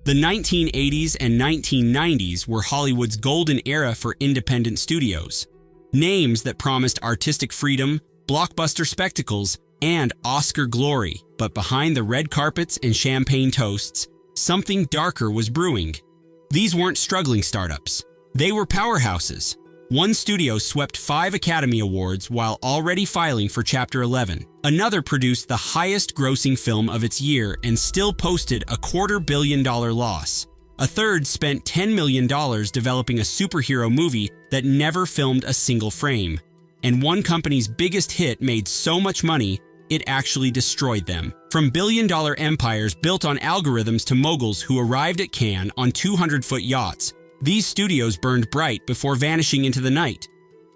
The 1980s and 1990s were Hollywood's golden era for independent studios. Names that promised artistic freedom, blockbuster spectacles, and Oscar glory. But behind the red carpets and champagne toasts, something darker was brewing. These weren't struggling startups. They were powerhouses. One studio swept 5 Academy Awards while already filing for Chapter 11. Another produced the highest-grossing film of its year and still posted a $250 million loss. A third spent $10 million developing a superhero movie that never filmed a single frame. And one company's biggest hit made so much money, it actually destroyed them. From billion-dollar empires built on algorithms to moguls who arrived at Cannes on 200-foot yachts, these studios burned bright before vanishing into the night.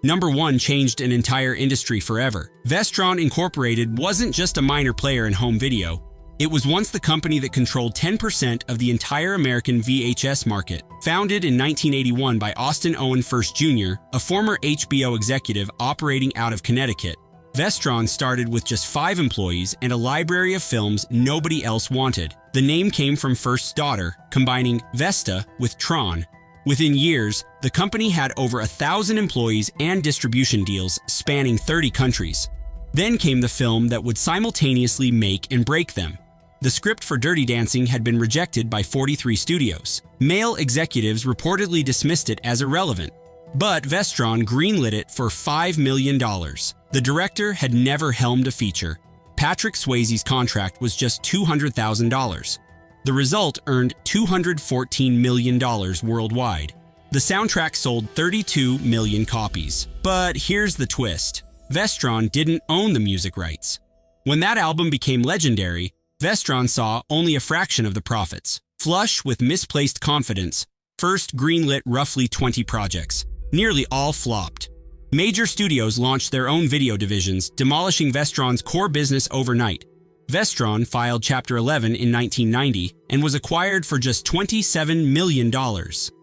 Number 1 changed an entire industry forever. Vestron Incorporated wasn't just a minor player in home video. It was once the company that controlled 10% of the entire American VHS market. Founded in 1981 by Austin Owen First Jr., a former HBO executive operating out of Connecticut, Vestron started with just 5 employees and a library of films nobody else wanted. The name came from First's daughter, combining Vesta with Tron. Within years, the company had over 1,000 employees and distribution deals spanning 30 countries. Then came the film that would simultaneously make and break them. The script for Dirty Dancing had been rejected by 43 studios. Male executives reportedly dismissed it as irrelevant, but Vestron greenlit it for $5 million. The director had never helmed a feature. Patrick Swayze's contract was just $200,000. The result earned $214 million worldwide. The soundtrack sold 32 million copies. But here's the twist. Vestron didn't own the music rights. When that album became legendary, Vestron saw only a fraction of the profits. Flush with misplaced confidence, First greenlit roughly 20 projects. Nearly all flopped. Major studios launched their own video divisions, demolishing Vestron's core business overnight. Vestron filed Chapter 11 in 1990 and was acquired for just $27 million.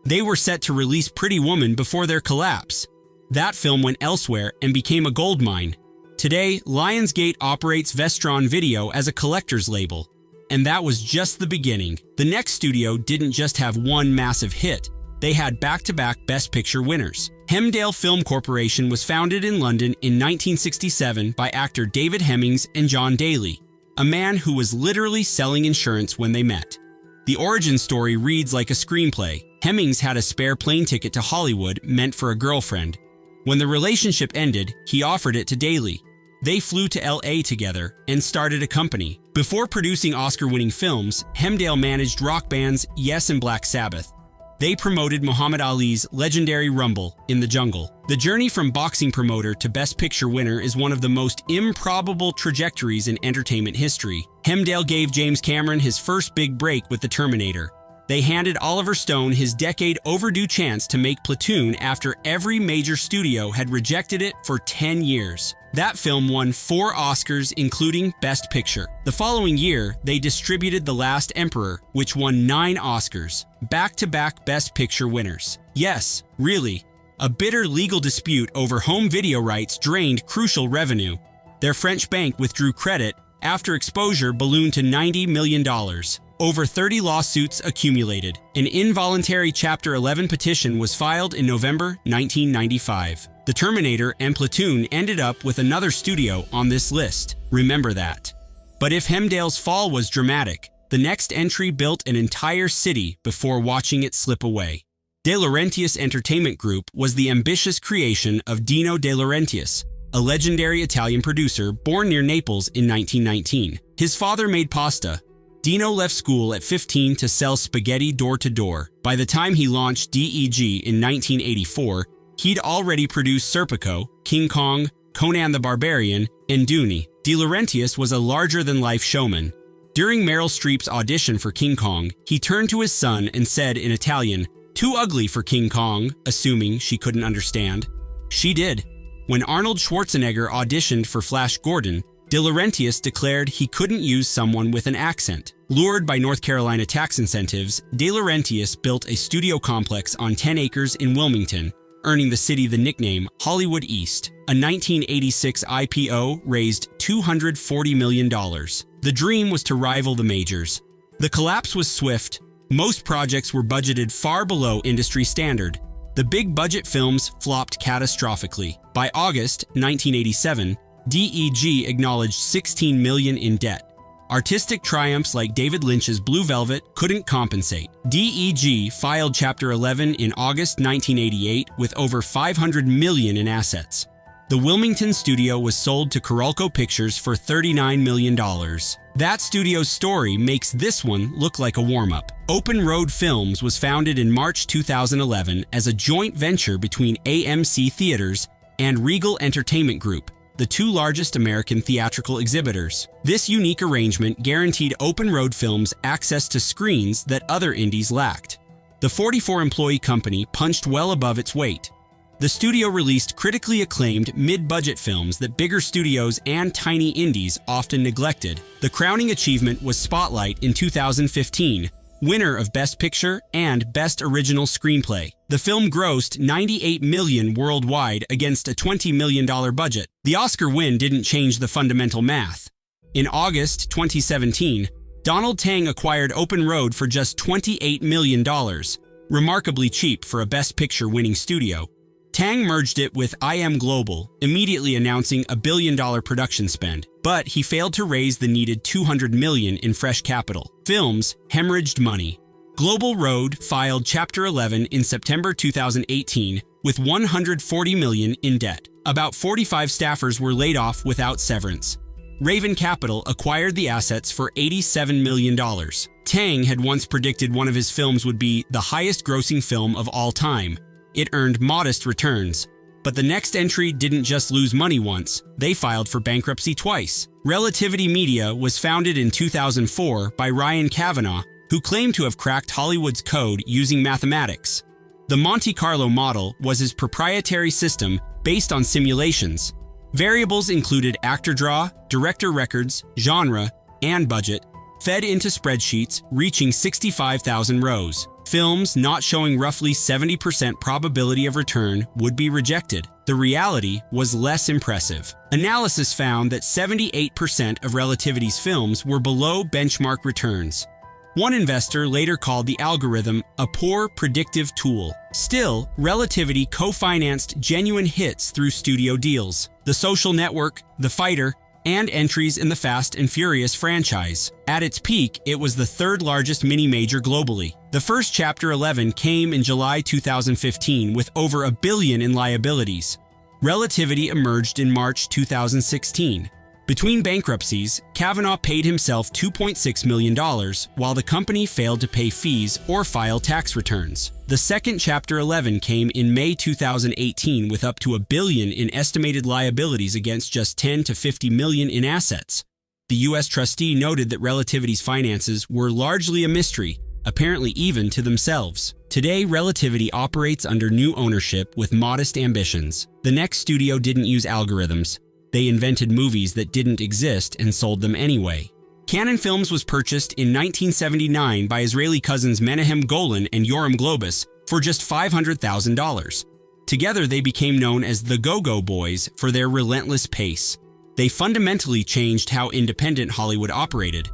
They were set to release Pretty Woman before their collapse. That film went elsewhere and became a goldmine. Today, Lionsgate operates Vestron Video as a collector's label. And that was just the beginning. The next studio didn't just have one massive hit. They had back-to-back Best Picture winners. Hemdale Film Corporation was founded in London in 1967 by actor David Hemmings and John Daly, a man who was literally selling insurance when they met. The origin story reads like a screenplay. Hemmings had a spare plane ticket to Hollywood meant for a girlfriend. When the relationship ended, he offered it to Daly. They flew to LA together and started a company. Before producing Oscar-winning films, Hemdale managed rock bands Yes and Black Sabbath. They promoted Muhammad Ali's legendary Rumble in the Jungle. The journey from boxing promoter to Best Picture winner is one of the most improbable trajectories in entertainment history. Hemdale gave James Cameron his first big break with The Terminator. They handed Oliver Stone his decade-overdue chance to make Platoon after every major studio had rejected it for 10 years. That film won 4 Oscars, including Best Picture. The following year, they distributed The Last Emperor, which won 9 Oscars, back-to-back Best Picture winners. Yes, really, a bitter legal dispute over home video rights drained crucial revenue. Their French bank withdrew credit after exposure ballooned to $90 million. Over 30 lawsuits accumulated. An involuntary Chapter 11 petition was filed in November 1995. The Terminator and Platoon ended up with another studio on this list. Remember that. But if Hemdale's fall was dramatic, the next entry built an entire city before watching it slip away. De Laurentiis Entertainment Group was the ambitious creation of Dino De Laurentiis, a legendary Italian producer born near Naples in 1919. His father made pasta. Dino left school at 15 to sell spaghetti door to door. By the time he launched DEG in 1984, he'd already produced Serpico, King Kong, Conan the Barbarian, and Dooney. De Laurentiis was a larger-than-life showman. During Meryl Streep's audition for King Kong, he turned to his son and said in Italian, "Too ugly for King Kong," assuming she couldn't understand. She did. When Arnold Schwarzenegger auditioned for Flash Gordon, De Laurentiis declared he couldn't use someone with an accent. Lured by North Carolina tax incentives, De Laurentiis built a studio complex on 10 acres in Wilmington, earning the city the nickname Hollywood East. A 1986 IPO raised $240 million. The dream was to rival the majors. The collapse was swift. Most projects were budgeted far below industry standard. The big budget films flopped catastrophically. By August 1987, DEG acknowledged $16 million in debt. Artistic triumphs like David Lynch's Blue Velvet couldn't compensate. DEG filed Chapter 11 in August 1988 with over $500 million in assets. The Wilmington studio was sold to Coralco Pictures for $39 million. That studio's story makes this one look like a warm-up. Open Road Films was founded in March 2011 as a joint venture between AMC Theaters and Regal Entertainment Group, the two largest American theatrical exhibitors. This unique arrangement guaranteed Open Road Films access to screens that other indies lacked. The 44-employee company punched well above its weight. The studio released critically acclaimed mid-budget films that bigger studios and tiny indies often neglected. The crowning achievement was Spotlight in 2015, winner of Best Picture and Best Original Screenplay. The film grossed $98 million worldwide against a $20 million budget. The Oscar win didn't change the fundamental math. In August 2017, Donald Tang acquired Open Road for just $28 million, remarkably cheap for a Best Picture winning studio. Tang merged it with IM Global, immediately announcing a $1 billion production spend, but he failed to raise the needed $200 million in fresh capital. Films hemorrhaged money. Global Road filed Chapter 11 in September 2018 with $140 million in debt. About 45 staffers were laid off without severance. Raven Capital acquired the assets for $87 million. Tang had once predicted one of his films would be the highest-grossing film of all time. It earned modest returns. But the next entry didn't just lose money once, they filed for bankruptcy twice. Relativity Media was founded in 2004 by Ryan Kavanaugh, who claimed to have cracked Hollywood's code using mathematics. The Monte Carlo model was his proprietary system based on simulations. Variables included actor draw, director records, genre, and budget, fed into spreadsheets reaching 65,000 rows. Films not showing roughly 70% probability of return would be rejected. The reality was less impressive. Analysis found that 78% of Relativity's films were below benchmark returns. One investor later called the algorithm a poor predictive tool. Still, Relativity co-financed genuine hits through studio deals: The Social Network, The Fighter, and entries in the Fast and Furious franchise. At its peak, it was the third largest mini-major globally. The first Chapter 11 came in July 2015 with over $1 billion in liabilities. Relativity emerged in March 2016. Between bankruptcies, Kavanaugh paid himself $2.6 million, while the company failed to pay fees or file tax returns. The second Chapter 11 came in May 2018 with up to $1 billion in estimated liabilities against just $10 to $50 million in assets. The U.S. trustee noted that Relativity's finances were largely a mystery, apparently even to themselves. Today, Relativity operates under new ownership with modest ambitions. The next studio didn't use algorithms. They invented movies that didn't exist and sold them anyway. Cannon Films was purchased in 1979 by Israeli cousins Menahem Golan and Yoram Globus for just $500,000. Together, they became known as the Go-Go Boys for their relentless pace. They fundamentally changed how independent Hollywood operated.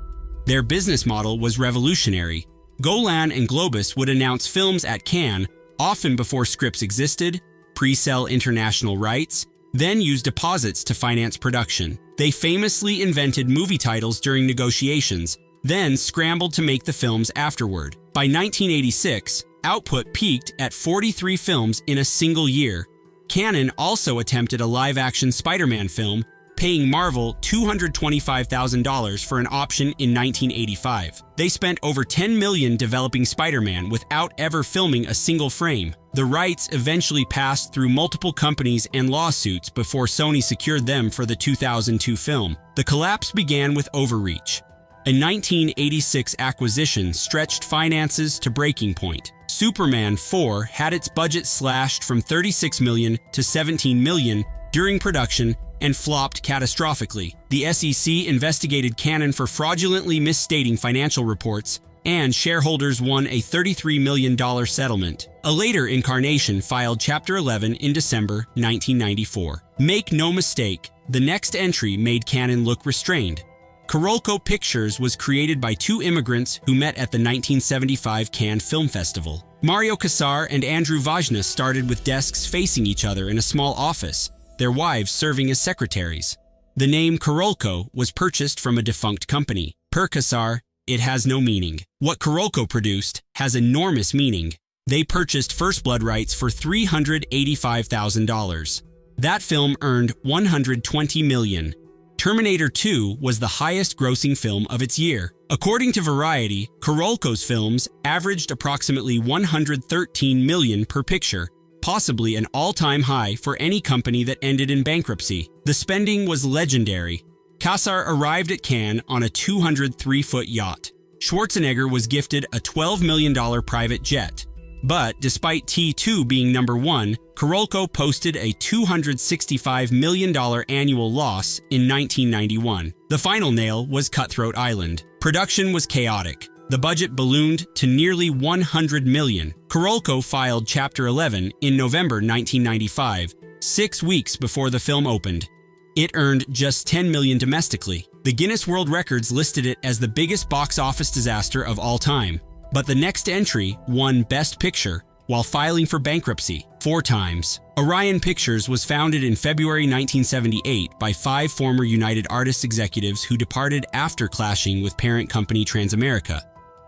Their business model was revolutionary. Golan and Globus would announce films at Cannes, often before scripts existed, pre-sell international rights, then use deposits to finance production. They famously invented movie titles during negotiations, then scrambled to make the films afterward. By 1986, output peaked at 43 films in a single year. Cannon also attempted a live-action Spider-Man film, paying Marvel $225,000 for an option in 1985. They spent over $10 million developing Spider-Man without ever filming a single frame. The rights eventually passed through multiple companies and lawsuits before Sony secured them for the 2002 film. The collapse began with overreach. A 1986 acquisition stretched finances to breaking point. Superman 4 had its budget slashed from $36 million to $17 million during production and flopped catastrophically. The SEC investigated Cannon for fraudulently misstating financial reports, and shareholders won a $33 million settlement. A later incarnation filed Chapter 11 in December 1994. Make no mistake, the next entry made Cannon look restrained. Karolko Pictures was created by two immigrants who met at the 1975 Cannes Film Festival. Mario Casar and Andrew Vajna started with desks facing each other in a small office, their wives serving as secretaries. The name Karolko was purchased from a defunct company. Per Casar, it has no meaning. What Karolko produced has enormous meaning. They purchased First Blood rights for $385,000. That film earned $120 million. Terminator 2 was the highest-grossing film of its year. According to Variety, Karolko's films averaged approximately $113 million per picture, possibly an all-time high for any company that ended in bankruptcy. The spending was legendary. Casar arrived at Cannes on a 203-foot yacht. Schwarzenegger was gifted a $12 million private jet. But despite T2 being number one, Karolko posted a $265 million annual loss in 1991. The final nail was Cutthroat Island. Production was chaotic. The budget ballooned to nearly $100 million. Karolko filed Chapter 11 in November 1995, 6 weeks before the film opened. It earned just $10 million domestically. The Guinness World Records listed it as the biggest box office disaster of all time. But the next entry won Best Picture while filing for bankruptcy 4 times. Orion Pictures was founded in February 1978 by 5 former United Artists executives who departed after clashing with parent company Transamerica.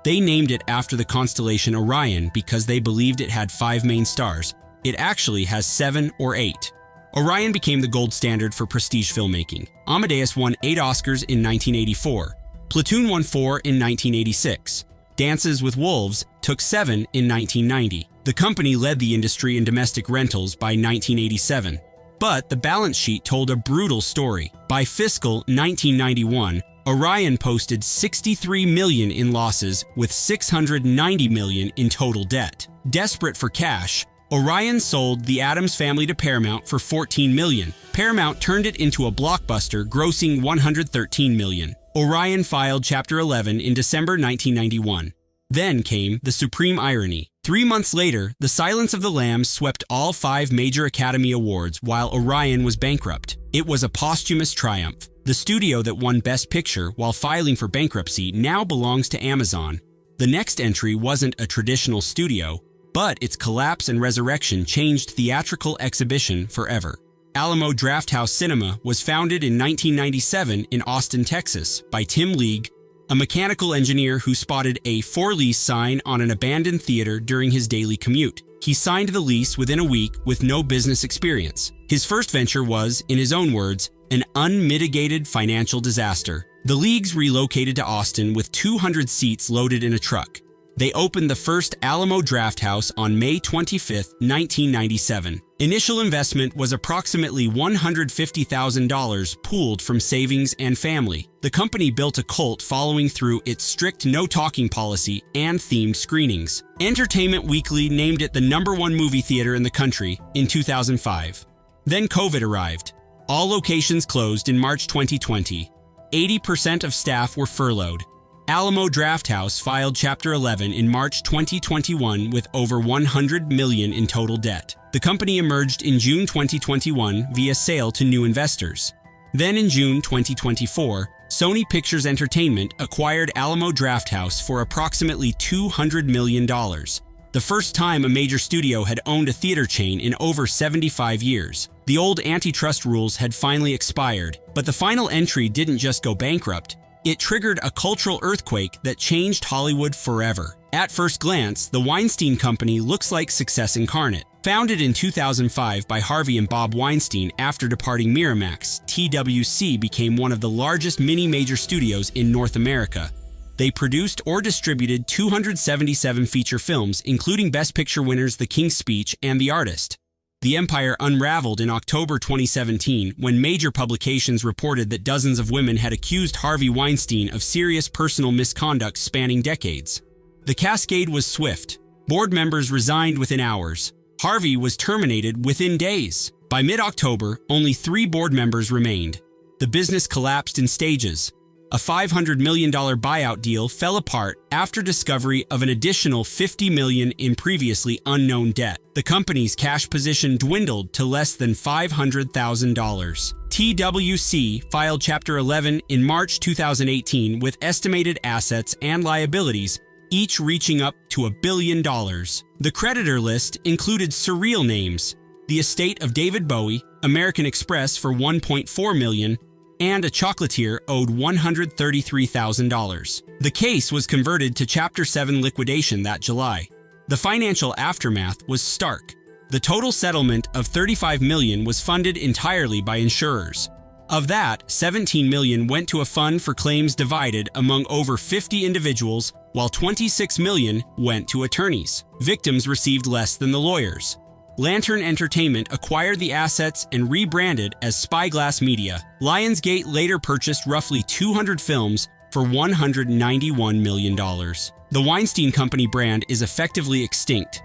They named it after the constellation Orion because they believed it had 5 main stars. It actually has 7 or 8. Orion became the gold standard for prestige filmmaking. Amadeus won 8 Oscars in 1984. Platoon won 4 in 1986. Dances with Wolves took 7 in 1990. The company led the industry in domestic rentals by 1987. But the balance sheet told a brutal story. By fiscal 1991, Orion posted $63 million in losses with $690 million in total debt. Desperate for cash, Orion sold The Addams Family to Paramount for $14 million. Paramount turned it into a blockbuster, grossing $113 million. Orion filed Chapter 11 in December 1991. Then came the supreme irony. 3 months later, The Silence of the Lambs swept all 5 major Academy Awards while Orion was bankrupt. It was a posthumous triumph. The studio that won Best Picture while filing for bankruptcy now belongs to Amazon. The next entry wasn't a traditional studio, but its collapse and resurrection changed theatrical exhibition forever. Alamo Drafthouse Cinema was founded in 1997 in Austin, Texas, by Tim League, a mechanical engineer who spotted a for lease sign on an abandoned theater during his daily commute. He signed the lease within a week with no business experience. His first venture was, in his own words, an unmitigated financial disaster. The Leagues relocated to Austin with 200 seats loaded in a truck. They opened the first Alamo Drafthouse on May 25, 1997. Initial investment was approximately $150,000 pooled from savings and family. The company built a cult following through its strict no-talking policy and themed screenings. Entertainment Weekly named it the #1 movie theater in the country in 2005. Then COVID arrived. All locations closed in March 2020. 80% of staff were furloughed. Alamo Drafthouse filed Chapter 11 in March 2021 with over $100 million in total debt. The company emerged in June 2021 via sale to new investors. Then in June 2024, Sony Pictures Entertainment acquired Alamo Drafthouse for approximately $200 million. The first time a major studio had owned a theater chain in over 75 years. The old antitrust rules had finally expired, but the final entry didn't just go bankrupt. It triggered a cultural earthquake that changed Hollywood forever. At first glance, the Weinstein Company looks like success incarnate. Founded in 2005 by Harvey and Bob Weinstein after departing Miramax, TWC became one of the largest mini-major studios in North America. They produced or distributed 277 feature films, including Best Picture winners The King's Speech and The Artist. The empire unraveled in October 2017 when major publications reported that dozens of women had accused Harvey Weinstein of serious personal misconduct spanning decades. The cascade was swift. Board members resigned within hours. Harvey was terminated within days. By mid-October, only 3 board members remained. The business collapsed in stages. A $500 million buyout deal fell apart after discovery of an additional $50 million in previously unknown debt. The company's cash position dwindled to less than $500,000. TWC filed Chapter 11 in March 2018 with estimated assets and liabilities each reaching up to $1 billion. The creditor list included surreal names: the estate of David Bowie, American Express for $1.4 million, and a chocolatier owed $133,000. The case was converted to Chapter 7 liquidation that July. The financial aftermath was stark. The total settlement of $35 million was funded entirely by insurers. Of that, $17 million went to a fund for claims divided among over 50 individuals, while $26 million went to attorneys. Victims received less than the lawyers. Lantern Entertainment acquired the assets and rebranded as Spyglass Media. Lionsgate later purchased roughly 200 films for $191 million. The Weinstein Company brand is effectively extinct.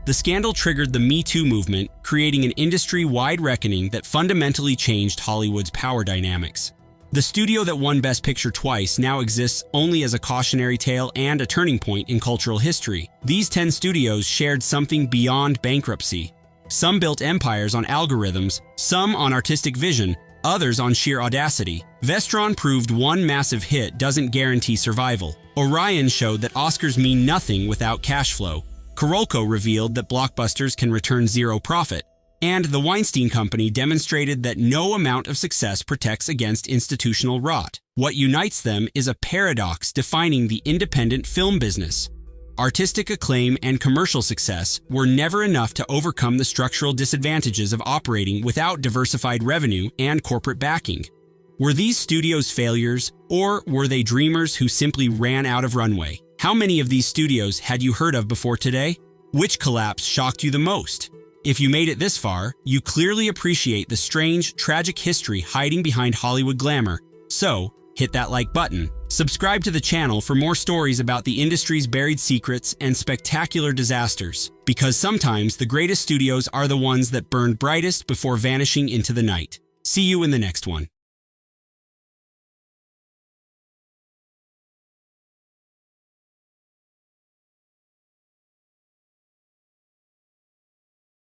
The scandal triggered the Me Too movement, creating an industry-wide reckoning that fundamentally changed Hollywood's power dynamics. The studio that won Best Picture twice now exists only as a cautionary tale and a turning point in cultural history. These 10 studios shared something beyond bankruptcy. Some built empires on algorithms, some on artistic vision, others on sheer audacity. Vestron proved one massive hit doesn't guarantee survival. Orion showed that Oscars mean nothing without cash flow. Korolko revealed that blockbusters can return zero profit. And the Weinstein Company demonstrated that no amount of success protects against institutional rot. What unites them is a paradox defining the independent film business. Artistic acclaim and commercial success were never enough to overcome the structural disadvantages of operating without diversified revenue and corporate backing. Were these studios failures, or were they dreamers who simply ran out of runway? How many of these studios had you heard of before today? Which collapse shocked you the most? If you made it this far, you clearly appreciate the strange, tragic history hiding behind Hollywood glamour. So, hit that like button. Subscribe to the channel for more stories about the industry's buried secrets and spectacular disasters. Because sometimes the greatest studios are the ones that burned brightest before vanishing into the night. See you in the next one.